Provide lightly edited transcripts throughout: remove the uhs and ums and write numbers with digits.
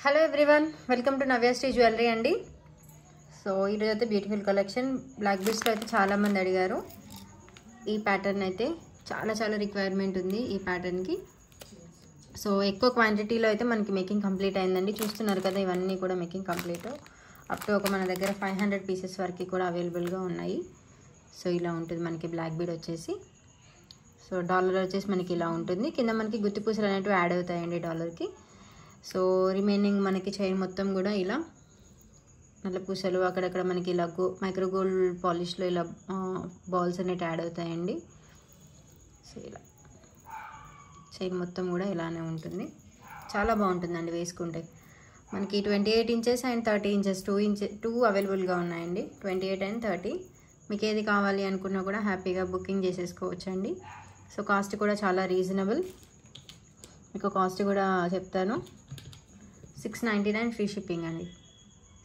Hello everyone, welcome to Navyasri jewellery అండి. So ఈరోజు అయితే బ్యూటిఫుల్ కలెక్షన్ బ్లాక్ బీడ్స్లో అయితే చాలామంది అడిగారు. ఈ ప్యాటర్న్ అయితే చాలా రిక్వైర్మెంట్ ఉంది ఈ ప్యాటర్న్కి. సో ఎక్కువ క్వాంటిటీలో అయితే మనకి మేకింగ్ కంప్లీట్ అయిందండి. చూస్తున్నారు కదా, ఇవన్నీ కూడా మేకింగ్ కంప్లీట్. అప్ టు మన దగ్గర 500 పీసెస్ వరకు కూడా అవైలబుల్గా ఉన్నాయి. సో ఇలా ఉంటుంది మనకి బ్లాక్ బీడ్ వచ్చేసి. సో డాలర్ వచ్చేసి మనకి ఇలా ఉంటుంది. కింద మనకి గుత్తి పూసలు అనేవి యాడ్ అవుతాయండి డాలర్కి. సో రిమైనింగ్ మనకి చైన్ మొత్తం కూడా ఇలా నల్ల పూసలు, అక్కడక్కడ మనకి ఇలా మైక్రో గోల్డ్ పాలిష్లో ఇలా బాల్స్ అనేవి యాడ్ అవుతాయండి. సో ఇలా చైన్ మొత్తం కూడా ఇలానే ఉంటుంది. చాలా బాగుంటుందండి వేసుకుంటే. మనకి 28 ఇంచెస్ అండ్ 30 ఇంచెస్ 2 అవైలబుల్గా ఉన్నాయండి. 28 అండ్ 30 మీకు ఏది కావాలి అనుకున్నా కూడా హ్యాపీగా బుకింగ్ చేసేసుకోవచ్చండి. సో కాస్ట్ కూడా చాలా రీజనబుల్. మీకు కాస్ట్ కూడా చెప్తాను. 699 ఫ్రీ షిప్పింగ్ అండి.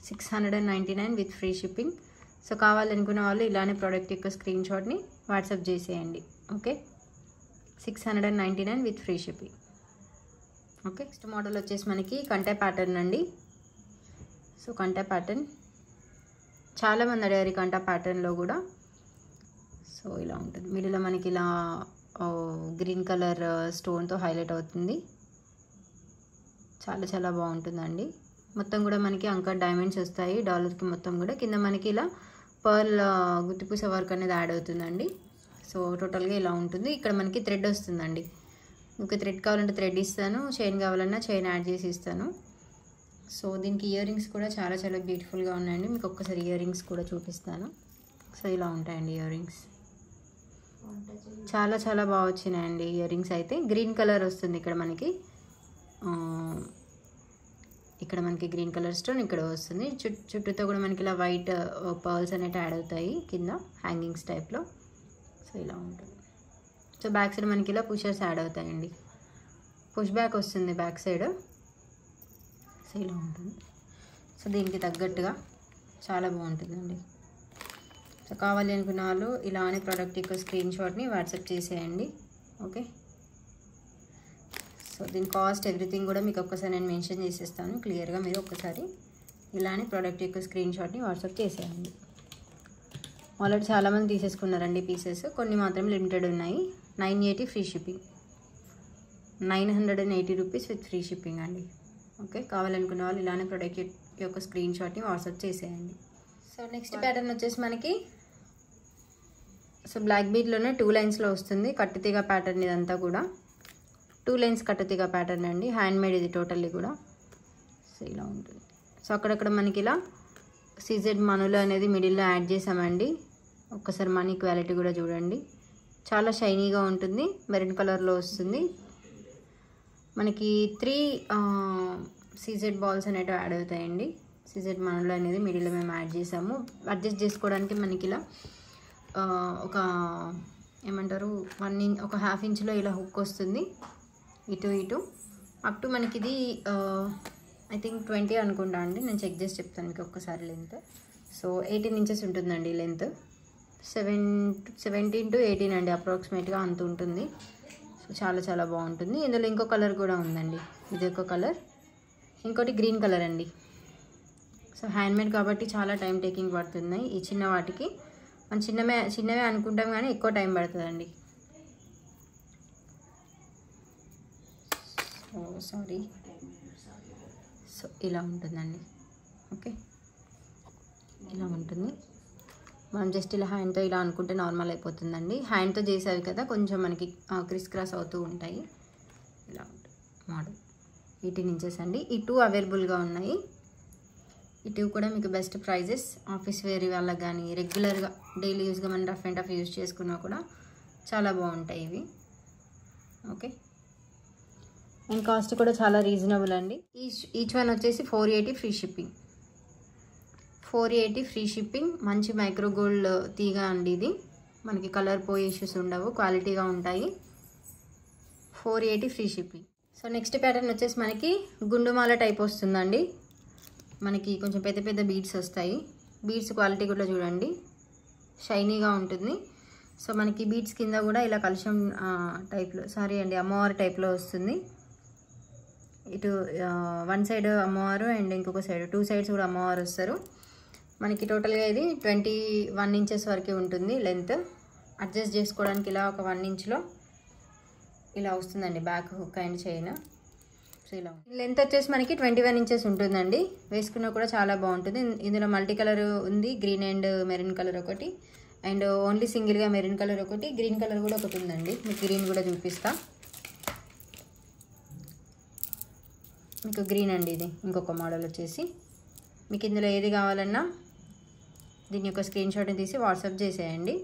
699 విత్ ఫ్రీ షిప్పింగ్. సో కావాలనుకున్న వాళ్ళు ఇలానే ప్రోడక్ట్ యొక్క స్క్రీన్ షాట్ని వాట్సాప్ చేసేయండి. Okay, 699 with free shipping. Okay, next model వచ్చేసి మనకి కంటే ప్యాటర్న్ అండి. సో కంటే ప్యాటర్న్ చాలామంది అడిగారు కంటా ప్యాటర్న్లో కూడా. సో ఇలా ఉంటుంది. మిడిల్లో మనకి ఇలా గ్రీన్ కలర్ స్టోన్తో హైలైట్ అవుతుంది. చాలా బాగుంటుందండి. మొత్తం కూడా మనకి అంకర్ డైమండ్స్ వస్తాయి డాలర్కి మొత్తం కూడా. కింద మనకి ఇలా పర్ల్ గుత్తిపూస వర్క్ అనేది యాడ్ అవుతుందండి. సో టోటల్గా ఇలా ఉంటుంది. ఇక్కడ మనకి థ్రెడ్ వస్తుందండి. మీకు థ్రెడ్ కావాలంటే థ్రెడ్ ఇస్తాను, చైన్ కావాలన్నా చైన్ యాడ్ చేసి ఇస్తాను. సో దీనికి ఇయర్ రింగ్స్ కూడా చాలా బ్యూటిఫుల్గా ఉన్నాయండి. మీకు ఒక్కసారి ఇయర్ రింగ్స్ కూడా చూపిస్తాను. సో ఇలా ఉంటాయండి ఇయర్ రింగ్స్. చాలా బాగా వచ్చినాయండి ఇయర్ రింగ్స్ అయితే. గ్రీన్ కలర్ వస్తుంది ఇక్కడ మనకి. ఇక్కడ మనకి గ్రీన్ కలర్ స్టోన్ ఇక్కడ వస్తుంది. చుట్టూతో కూడా మనకి ఇలా వైట్ పర్ల్స్ అనేవి యాడ్ అవుతాయి కింద హ్యాంగింగ్స్ టైప్లో. సో ఇలా ఉంటుంది. సో బ్యాక్ సైడ్ మనకి ఇలా పుషర్స్ యాడ్ అవుతాయండి. పుష్ బ్యాక్ వస్తుంది బ్యాక్ సైడ్. సో ఇలా ఉంటుంది. సో దీనికి తగ్గట్టుగా చాలా బాగుంటుందండి. సో కావాలి అనుకున్న వాళ్ళు ఇలానే ప్రోడక్ట్ యొక్క స్క్రీన్ షాట్ని వాట్సాప్ చేసేయండి. ఓకే, సో దీని కాస్ట్ ఎవ్రీథింగ్ కూడా మీకు ఒక్కసారి నేను మెన్షన్ చేసేస్తాను క్లియర్గా. మీరు ఒక్కసారి ఇలానే ప్రోడక్ట్ యొక్క స్క్రీన్ షాట్ని వాట్సాప్ చేసేయండి. ఆల్రెడీ చాలామంది తీసేసుకున్నారండి పీసెస్, కొన్ని మాత్రం లిమిటెడ్ ఉన్నాయి. 980 free shipping, 980 rupees with free shipping అండి. ఓకే, కావాలనుకున్న వాళ్ళు ఇలానే ప్రోడక్ట్ యొక్క స్క్రీన్ షాట్ని వాట్సాప్ చేసేయండి. సో నెక్స్ట్ ప్యాటర్న్ వచ్చేసి మనకి సో బ్లాక్ బీడ్లోనే 2 లైన్స్లో వస్తుంది. కట్టుతీగ ప్యాటర్న్ ఇదంతా కూడా 2 లైన్స్ కట్టుతీగ ప్యాటర్న్ అండి. హ్యాండ్ మేడ్ ఇది టోటల్లీ కూడా. సో ఇలా ఉంటుంది. సో అక్కడక్కడ మనకి ఇలా సీజెడ్ మనులు అనేది మిడిల్లో యాడ్ చేసామండి. ఒక్కసారి మనీ క్వాలిటీ కూడా చూడండి. చాలా షైనీగా ఉంటుంది. మెరూన్ కలర్లో వస్తుంది. మనకి 3 సీజెడ్ బాల్స్ అనేవి యాడ్ అవుతాయండి. సీజెడ్ మనులు అనేది మిడిల్లో మేము యాడ్ చేసాము. అడ్జస్ట్ చేసుకోవడానికి మనకి ఇలా ఒక ఏమంటారు 1 ఇంచ్, ఒక ½ ఇంచ్లో ఇలా హుక్ వస్తుంది ఇటు అప్ టు మనకి ఇది ఐ థింక్ 20 అనుకుంటా అండి. నేను చెక్ చేసి చెప్తాను మీకు ఒక్కసారి లెంత్. సో 18 ఇంచెస్ ఉంటుందండి లెంత్. 17 to 18 అండి అప్రాక్సిమేట్గా అంత ఉంటుంది. సో చాలా బాగుంటుంది. ఇందులో ఇంకో కలర్ కూడా ఉందండి. ఇది ఒక కలర్, ఇంకోటి గ్రీన్ కలర్ అండి. సో హ్యాండ్మేడ్ కాబట్టి చాలా టైం టేకింగ్ పడుతున్నాయి ఈ చిన్న వాటికి. మనం చిన్నవే అనుకుంటాం కానీ ఎక్కువ టైం పడుతుందండి. సారీ. సో ఇలా ఉంటుందండి. ఓకే, ఇలా ఉంటుంది. మనం జస్ట్ ఇలా హ్యాండ్తో ఇలా అనుకుంటే నార్మల్ అయిపోతుందండి. హ్యాండ్తో చేసేవి కదా కొంచెం మనకి క్రిస్ క్రాస్ అవుతూ ఉంటాయి. ఇలా ఉంటుంది మోడల్. 18 ఇంచెస్ అండి. ఈ 2 అవైలబుల్గా ఉన్నాయి. ఈ 2 కూడా మీకు బెస్ట్ ప్రైజెస్. ఆఫీస్ వేర్ వాళ్ళకి కానీ రెగ్యులర్గా డైలీ యూస్గా మనం రఫ్ అండ్ టఫ్ యూజ్ చేసుకున్నా కూడా చాలా బాగుంటాయి ఇవి. ఓకే, అండ్ కాస్ట్ కూడా చాలా రీజనబుల్ అండి. ఈచ్ వన్ వచ్చేసి 480 ఫ్రీ షిప్పింగ్. 480 free shipping. మంచి మైక్రో గోల్డ్ తీగ అండి ఇది. మనకి కలర్ పోయే ఇష్యూస్ ఉండవు, క్వాలిటీగా ఉంటాయి. 480 free shipping. So next pattern వచ్చేసి మనకి గుండుమాల టైప్ వస్తుందండి. మనకి కొంచెం పెద్ద బీడ్స్ వస్తాయి. బీడ్స్ క్వాలిటీ కూడా చూడండి, షైనీగా ఉంటుంది. సో మనకి బీడ్స్ కింద కూడా ఇలా కలుషం టైప్లో, సారీ అండి అమ్మవారి టైప్లో వస్తుంది. ఇటు వన్ సైడ్ అమ్మవారు అండ్ ఇంకొక సైడ్ 2 సైడ్స్ కూడా అమ్మవారు వస్తారు. మనకి టోటల్గా ఇది 21 ఇంచెస్ వరకు ఉంటుంది లెంత్. అడ్జస్ట్ చేసుకోవడానికి ఇలా ఒక 1 ఇంచ్లో ఇలా వస్తుందండి back hook and chain. So ఇలా లెంత్ వచ్చేసి మనకి 21 ఇంచెస్ ఉంటుందండి. వేసుకున్నా కూడా చాలా బాగుంటుంది. ఇందులో మల్టీ కలర్ ఉంది, గ్రీన్ అండ్ మెరూన్ కలర్ ఒకటి, అండ్ ఓన్లీ సింగిల్గా మెరూన్ కలర్ ఒకటి, గ్రీన్ కలర్ కూడా ఒకటి ఉందండి. మీకు గ్రీన్ కూడా చూపిస్తా. మీకు గ్రీన్ అండి ఇది ఇంకొక మోడల్ వచ్చేసి. మీకు ఇందులో ఏది కావాలన్నా దీని యొక్క స్క్రీన్ షాట్ని తీసి వాట్సాప్ చేసేయండి.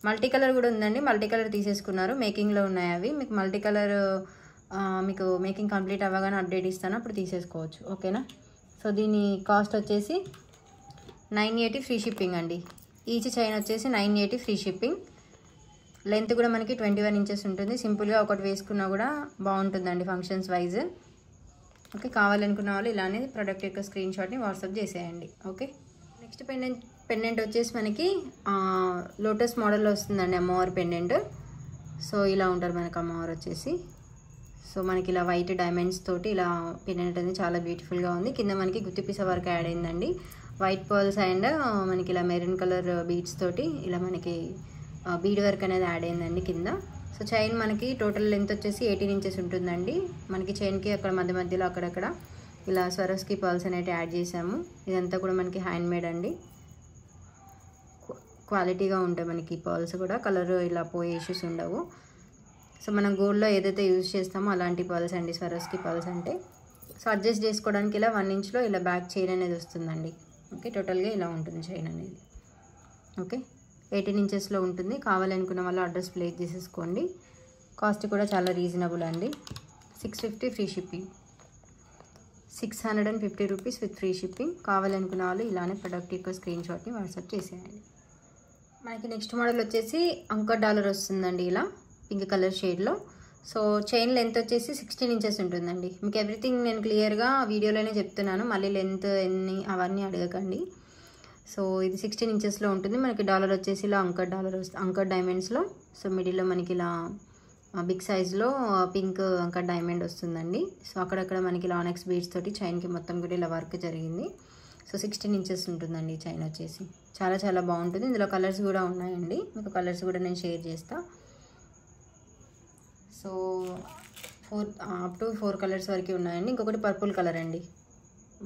మల్టీ కలర్ కూడా ఉందండి. మల్టీ కలర్ తీసేసుకున్నారు, మేకింగ్లో ఉన్నాయి అవి. మీకు మల్టీ కలర్ మీకు మేకింగ్ కంప్లీట్ అవ్వగానే అప్డేట్ ఇస్తాను, అప్పుడు తీసేసుకోవచ్చు. ఓకేనా. సో దీని కాస్ట్ వచ్చేసి 980 ఫ్రీ షిప్పింగ్ అండి. ఈచ్ చైన్ వచ్చేసి 980 ఫ్రీ షిప్పింగ్. లెంత్ కూడా మనకి 21 ఇంచెస్ ఉంటుంది. సింపుల్గా ఒకటి వేసుకున్నా కూడా బాగుంటుందండి ఫంక్షన్స్ వైజ్. ఓకే, కావాలనుకున్న వాళ్ళు ఇలానే ప్రోడక్ట్ యొక్క స్క్రీన్ షాట్ని వాట్సాప్ చేసేయండి. ఓకే. నెక్స్ట్ పెండెంట్ వచ్చేసి మనకి లోటస్ మోడల్లో వస్తుందండి అమ్మవారి పెండెంట్. సో ఇలా ఉంటారు మనకి అమ్మవారు వచ్చేసి. సో మనకి ఇలా వైట్ డైమండ్స్ తోటి ఇలా పెండెంట్ అనేది చాలా బ్యూటిఫుల్గా ఉంది. కింద మనకి గుత్తిపీస వర్క్ యాడ్ అయిందండి. వైట్ పర్ల్స్ అండ్ మనకి ఇలా మెరూన్ కలర్ బీడ్స్ తోటి ఇలా మనకి బీడ్ వర్క్ అనేది యాడ్ అయిందండి కింద. సో చైన్ మనకి టోటల్ లెంత్ వచ్చేసి 18 ఇంచెస్ ఉంటుందండి. మనకి చైన్కి అక్కడ మధ్యలో అక్కడక్కడ ఇలా స్వరస్కి పర్ల్స్ అనేవి యాడ్ చేసాము. ఇదంతా కూడా మనకి హ్యాండ్ మేడ్ అండి. క్వాలిటీగా ఉంటాయి మనకి పర్ల్స్ కూడా. కలర్ ఇలా పోయే ఇష్యూస్ ఉండవు. సో మనం గోల్డ్లో ఏదైతే యూజ్ చేస్తామో అలాంటి పర్ల్స్ అండి స్వరస్కి పర్ల్స్ అంటే. సో అడ్జస్ట్ చేసుకోవడానికి ఇలా 1 ఇంచ్లో ఇలా బ్యాక్ చైన్ అనేది వస్తుందండి. ఓకే, టోటల్గా ఇలా ఉంటుంది చైన్ అనేది. ఓకే, 18 ఇంచెస్లో ఉంటుంది. కావాలనుకున్న వాళ్ళు అడ్రస్ ప్లేస్ చేసేసుకోండి. కాస్ట్ కూడా చాలా రీజనబుల్ అండి. 650 free shipping, 650 rupees with free shipping. కావాలనుకున్న వాళ్ళు ఇలానే ప్రొడక్ట్ యొక్క స్క్రీన్ షాట్ని వాట్సాప్ చేసేయండి. మనకి నెక్స్ట్ మోడల్ వచ్చేసి అంకర్ డాలర్ వస్తుందండి ఇలా పింక్ కలర్ షేడ్లో. సో చైన్ లెంత్ వచ్చేసి 16 ఇంచెస్ ఉంటుందండి. మీకు ఎవ్రీథింగ్ నేను క్లియర్గా వీడియోలోనే చెప్తున్నాను, మళ్ళీ లెంత్ ఎన్ని అవన్నీ అడగకండి. సో ఇది 16 ఇంచెస్లో ఉంటుంది. మనకి డాలర్ వచ్చేసి ఇలా అంకర్ డైమండ్స్లో. సో మిడిల్లో మనకి ఇలా బిగ్ సైజ్లో పింక్ అంకర్ డైమండ్ వస్తుందండి. సో అక్కడక్కడ మనకి ఇలా ఆనెక్స్ బీడ్స్ తోటి చైన్కి మొత్తం కూడా ఇలా వర్క్ జరిగింది. సో 16 ఇంచెస్ ఉంటుందండి చైన్ వచ్చేసి. చాలా చాలా బాగుంటుంది. ఇందులో కలర్స్ కూడా ఉన్నాయండి. మీకు కలర్స్ కూడా నేను షేర్ చేస్తాను. సో అప్ టు 4 కలర్స్ వరకు ఉన్నాయండి. ఇంకొకటి పర్పుల్ కలర్ అండి.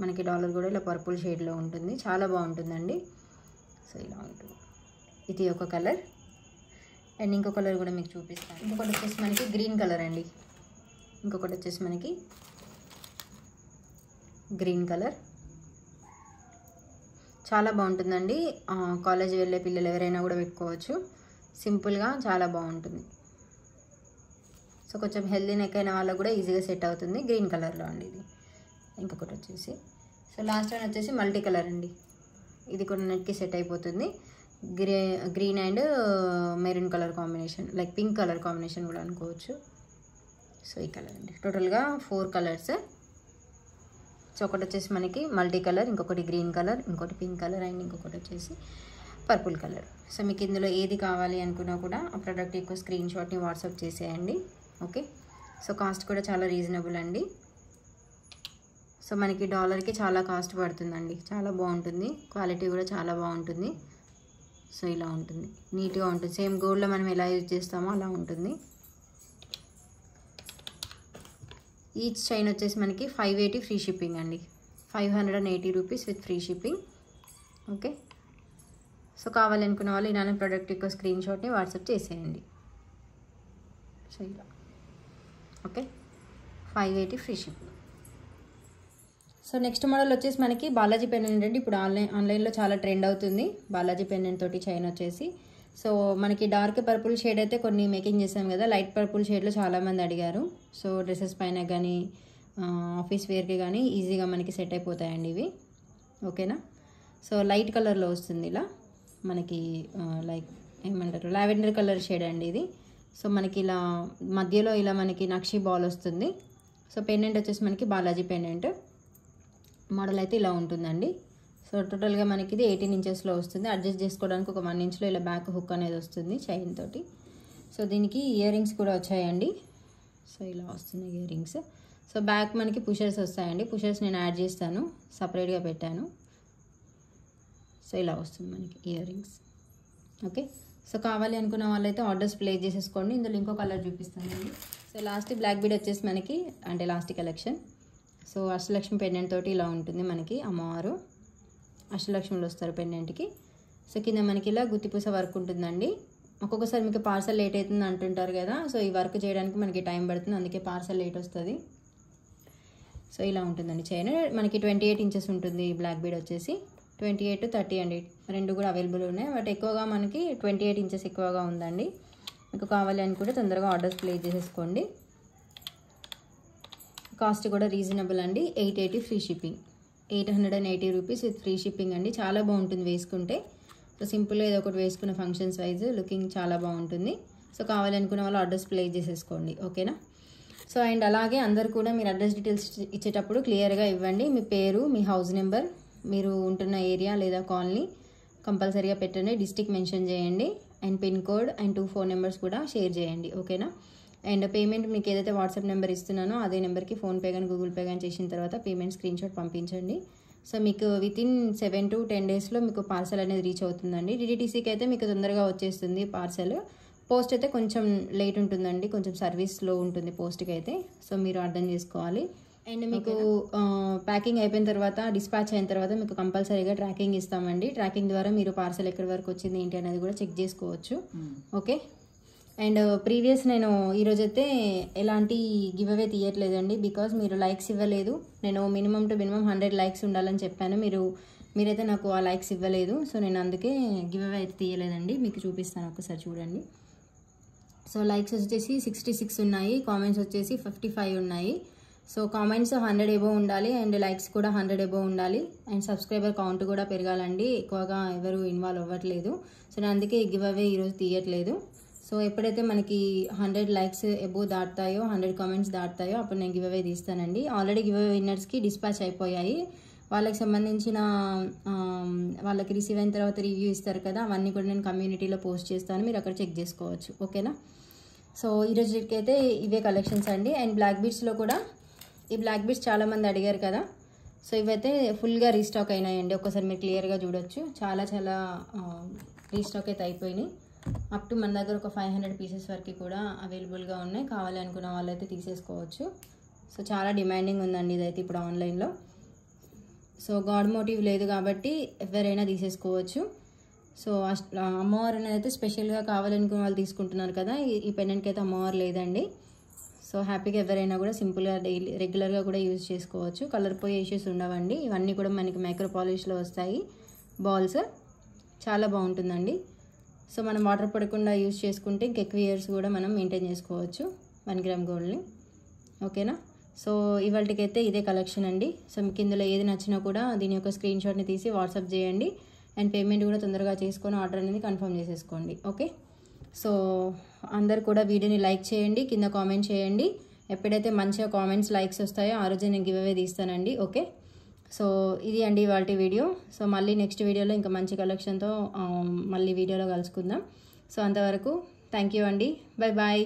మనకి డాలర్ కూడా ఇలా పర్పుల్ షేడ్లో ఉంటుంది. చాలా బాగుంటుందండి. సో ఇలా ఉంటుంది. ఇది ఒక కలర్ అండ్ ఇంకో కలర్ కూడా మీకు చూపిస్తాను. ఇంకొకటి వచ్చేసి మనకి గ్రీన్ కలర్ అండి. ఇంకొకటి వచ్చేసి మనకి గ్రీన్ కలర్. చాలా బాగుంటుందండి. కాలేజ్ వెళ్ళే పిల్లలు ఎవరైనా కూడా పెట్టుకోవచ్చు. సింపుల్గా చాలా బాగుంటుంది. సో కొంచెం హెల్దీ నెక్ అయిన వాళ్ళకు కూడా ఈజీగా సెట్ అవుతుంది. గ్రీన్ కలర్లో అండి ఇది. ఇంకొకటి వచ్చేసి సో లాస్ట్ వన్ వచ్చేసి మల్టీ కలర్ అండి. ఇది కూడా నెట్కి సెట్ అయిపోతుంది. Green and maroon colour combination, like pink colour combination కూడా అనుకోవచ్చు. సో ఈ కలర్ అండి. టోటల్గా 4 కలర్స్. సో ఒకటి వచ్చేసి మనకి మల్టీ కలర్, ఇంకొకటి గ్రీన్ కలర్, ఇంకొకటి పింక్ కలర్ అండ్ ఇంకొకటి వచ్చేసి పర్పుల్ కలర్. సో మీకు ఇందులో ఏది కావాలి అనుకున్నా కూడా ఆ ప్రోడక్ట్ యొక్క స్క్రీన్ షాట్ని వాట్సాప్ చేసేయండి. ఓకే. సో కాస్ట్ కూడా చాలా రీజనబుల్ అండి. సో మనకి డాలర్కి చాలా కాస్ట్ పడుతుందండి. చాలా బాగుంటుంది. క్వాలిటీ కూడా చాలా బాగుంటుంది. సో ఇలా ఉంటుంది, నీట్గా ఉంటుంది. సేమ్ గోల్డ్లో మనం ఎలా యూజ్ చేస్తామో అలా ఉంటుంది. ఈచ్ చైన్ వచ్చేసి మనకి 580 ఫ్రీ షిప్పింగ్ అండి. 580 rupees with free shipping. Okay. So కావాలనుకున్న వాళ్ళు ఇలానే ప్రోడక్ట్ యొక్క స్క్రీన్ షాట్ని వాట్సాప్ చేసేయండి. సో ఇలా okay, 580 free shipping. So next model వచ్చేసి మనకి బాలాజీ పెండెంట్ అండి. ఇప్పుడు ఆన్లైన్లో చాలా ట్రెండ్ అవుతుంది బాలాజీ పెండెంట్ తోటి చైన్ వచ్చేసి. సో మనకి డార్క్ పర్పుల్ షేడ్ అయితే కొన్ని మేకింగ్ చేసాం కదా, లైట్ పర్పుల్ షేడ్లో చాలామంది అడిగారు. సో డ్రెస్సెస్ పైన కానీ ఆఫీస్ వేర్కి కానీ ఈజీగా మనకి సెట్ అయిపోతాయండి ఇవి. ఓకేనా. సో లైట్ కలర్లో వస్తుంది ఇలా మనకి, లైక్ ఏమంటారు, లావెండర్ కలర్ షేడ్ అండి ఇది. సో మనకి ఇలా మధ్యలో ఇలా మనకి నక్షి బాల్ వస్తుంది. సో పెండెంట్ వచ్చేసి మనకి బాలాజీ పెండెంట్ మోడల్ అయితే ఇలా ఉంటుందండి. సో టోటల్గా మనకి ఇది 18 ఇంచెస్లో వస్తుంది. అడ్జస్ట్ చేసుకోవడానికి ఒక 1 ఇంచ్లో ఇలా బ్యాక్ హుక్ అనేది వస్తుంది చైన్ తోటి. సో దీనికి ఇయర్ రింగ్స్ కూడా వచ్చాయండి. సో ఇలా వస్తున్నాయి ఇయర్ రింగ్స్. సో బ్యాక్ మనకి పుషర్స్ వస్తాయండి. పుషర్స్ నేను యాడ్ చేస్తాను, సపరేట్గా పెట్టాను. సో ఇలా వస్తుంది మనకి ఇయర్ రింగ్స్. ఓకే, సో కావాలి అనుకున్న వాళ్ళైతే ఆర్డర్స్ ప్లేస్ చేసేసుకోండి. ఇందులో ఇంకో కలర్ చూపిస్తానండి. సో లాస్ట్ బ్లాక్ బీడ్ వచ్చేసి మనకి అంటే last collection. So Ashtalakshmi pendant తోటి ఇలా ఉంటుంది మనకి. అమ్మవారు అష్టలక్ష్మిలో వస్తారు పెండెంట్కి. సో కింద మనకి ఇలా గుత్తిపూస వర్క్ ఉంటుందండి. ఒక్కొక్కసారి మీకు పార్సల్ లేట్ అవుతుంది అంటుంటారు కదా, సో ఈ వర్క్ చేయడానికి మనకి టైం పడుతుంది, అందుకే పార్సల్ లేట్ వస్తుంది. సో ఇలా ఉంటుందండి చైన్. మనకి 28 ఇంచెస్ ఉంటుంది బ్లాక్ బీడ్ వచ్చేసి. 28, 30 అండి, రెండు కూడా అవైలబుల్ ఉన్నాయి. బట్ ఎక్కువగా మనకి 28 ఇంచెస్ ఎక్కువగా ఉందండి. మీకు కావాలి అని కూడా తొందరగా ఆర్డర్స్ ప్లేస్ చేసేసుకోండి. కాస్ట్ కూడా రీజనబుల్ అండి. 880 free shipping. 880 rupees with free shipping అండి. చాలా బాగుంటుంది వేసుకుంటే. సో సింపుల్గా ఏదో ఒకటి వేసుకున్న ఫంక్షన్స్ వైజ్ లుకింగ్ చాలా బాగుంటుంది. సో కావాలి అనుకున్న వాళ్ళు ఆర్డర్స్ ప్లేస్ చేసేసుకోండి. ఓకేనా? సో అండ్ అలాగే అందరు కూడా మీరు అడ్రస్ డీటెయిల్స్ ఇచ్చేటప్పుడు క్లియర్గా ఇవ్వండి. మీ పేరు, మీ హౌస్ నెంబర్, మీరు ఉంటున్న ఏరియా లేదా కాలనీ కంపల్సరీగా పెట్టండి. డిస్ట్రిక్ట్ మెన్షన్ చేయండి and pin code and 2 phone numbers కూడా షేర్ చేయండి. ఓకేనా? అండ్ పేమెంట్ మీకు ఏదైతే వాట్సాప్ నెంబర్ ఇస్తున్నానో అదే నెంబర్కి ఫోన్పే కానీ గూగుల్ పే కానీ చేసిన తర్వాత పేమెంట్ స్క్రీన్ షాట్ పంపించండి. సో మీకు వితిన్ 7 to 10 డేస్లో మీకు పార్సల్ అనేది రీచ్ అవుతుందండి. డిడిటీసీకి అయితే మీకు తొందరగా వచ్చేస్తుంది పార్సల్. పోస్ట్ అయితే కొంచెం లేట్ ఉంటుందండి, కొంచెం సర్వీస్ స్లో ఉంటుంది పోస్ట్కి అయితే. సో మీరు అర్థం చేసుకోవాలి. అండ్ మీకు ప్యాకింగ్ అయిపోయిన తర్వాత, డిస్పాచ్ అయిన తర్వాత మీకు కంపల్సరీగా ట్రాకింగ్ ఇస్తామండి. ట్రాకింగ్ ద్వారా మీరు పార్సల్ ఎక్కడి వరకు వచ్చింది ఏంటి అనేది కూడా చెక్ చేసుకోవచ్చు. ఓకే. అండ్ ప్రీవియస్ నేను ఈరోజైతే ఎలాంటి గివ్ అవే తీయట్లేదండి, బికాజ్ మీరు లైక్స్ ఇవ్వలేదు. నేను మినిమం టు మినిమం 100 లైక్స్ ఉండాలని చెప్పాను. మీరైతే నాకు ఆ లైక్స్ ఇవ్వలేదు. సో నేను అందుకే గివ్ అవే అయితే తీయలేదండి. మీకు చూపిస్తాను, ఒకసారి చూడండి. సో లైక్స్ వచ్చేసి 66 ఉన్నాయి, కామెంట్స్ వచ్చేసి 55 ఉన్నాయి. సో కామెంట్స్ 100 ఎబో ఉండాలి అండ్ లైక్స్ కూడా 100 ఎబో ఉండాలి. అండ్ సబ్స్క్రైబర్ కౌంట్ కూడా పెరగాలండి. ఎక్కువగా ఎవరు ఇన్వాల్వ్ అవ్వట్లేదు. సో నేను అందుకే గివ్ అవే ఈరోజు తీయట్లేదు. సో ఎప్పుడైతే మనకి 100 లైక్స్ ఎబో దాటుతాయో, 100 కామెంట్స్ దాటుతాయో అప్పుడు నేను గివ్ అవే తీస్తానండి. ఆల్రెడీ గివ్ అవే విన్నర్స్కి డిస్పాచ్ అయిపోయాయి. వాళ్ళకి సంబంధించిన వాళ్ళకి రిసీవ్ అయిన తర్వాత రివ్యూ ఇస్తారు కదా, అవన్నీ కూడా నేను కమ్యూనిటీలో పోస్ట్ చేస్తాను, మీరు అక్కడ చెక్ చేసుకోవచ్చు. ఓకేనా? సో ఈరోజుకైతే ఇవే కలెక్షన్స్ అండి. అండ్ బ్లాక్ బీడ్స్లో కూడా ఈ బ్లాక్ బీడ్స్ చాలామంది అడిగారు కదా, సో ఇవైతే ఫుల్గా రీస్టాక్ అయినాయండి. ఒకసారి మీరు క్లియర్గా చూడొచ్చు. చాలా రీస్టాక్ అయితే అయిపోయినాయి. అప్ టు మన దగ్గర ఒక 500 పీసెస్ వరకు కూడా అవైలబుల్గా ఉన్నాయి. కావాలి అనుకున్న వాళ్ళైతే తీసేసుకోవచ్చు. సో చాలా డిమాండింగ్ ఉందండి ఇదైతే ఇప్పుడు ఆన్లైన్లో. సో గాడ్ మోటివ్ లేదు కాబట్టి ఎవరైనా తీసేసుకోవచ్చు. సో అమ్మవారు అనేది అయితే స్పెషల్గా కావాలనుకున్న వాళ్ళు తీసుకుంటున్నారు కదా, ఈ పెండెంట్కి అయితే అమ్మవారు లేదండి. సో హ్యాపీగా ఎవరైనా కూడా సింపుల్గా డైలీ రెగ్యులర్గా కూడా యూజ్ చేసుకోవచ్చు. కలర్ పోయే ఇష్యూస్ ఉండవండి. ఇవన్నీ కూడా మనకి మైక్రో పాలిష్లో వస్తాయి బాల్స్. చాలా బాగుంటుందండి. సో మనం వాటర్ పడకుండా యూజ్ చేసుకుంటే ఇంకెక్కువ ఇయర్స్ కూడా మనం మెయింటైన్ చేసుకోవచ్చు 1 గ్రామ్ గోల్డ్ని. ఓకేనా? సో ఇవాళకైతే ఇదే కలెక్షన్ అండి. సో మీకు ఇందులో ఏది నచ్చినా కూడా దీని యొక్క స్క్రీన్ షాట్ని తీసి వాట్సాప్ చేయండి. అండ్ పేమెంట్ కూడా తొందరగా చేసుకొని ఆర్డర్ అనేది కన్ఫర్మ్ చేసేసుకోండి. ఓకే. సో అందరు కూడా వీడియోని లైక్ చేయండి, కింద కామెంట్ చేయండి. ఎప్పుడైతే మంచిగా కామెంట్స్ లైక్స్ వస్తాయో ఆ రోజు నేను గివ్ అవే తీస్తానండి. ఓకే. సో ఇది అండి ఇవాళ వీడియో. సో మళ్ళీ నెక్స్ట్ వీడియోలో ఇంకా మంచి కలెక్షన్తో మళ్ళీ వీడియోలో కలుసుకుందాం. సో అంతవరకు థ్యాంక్ యూ అండి. Bye bye.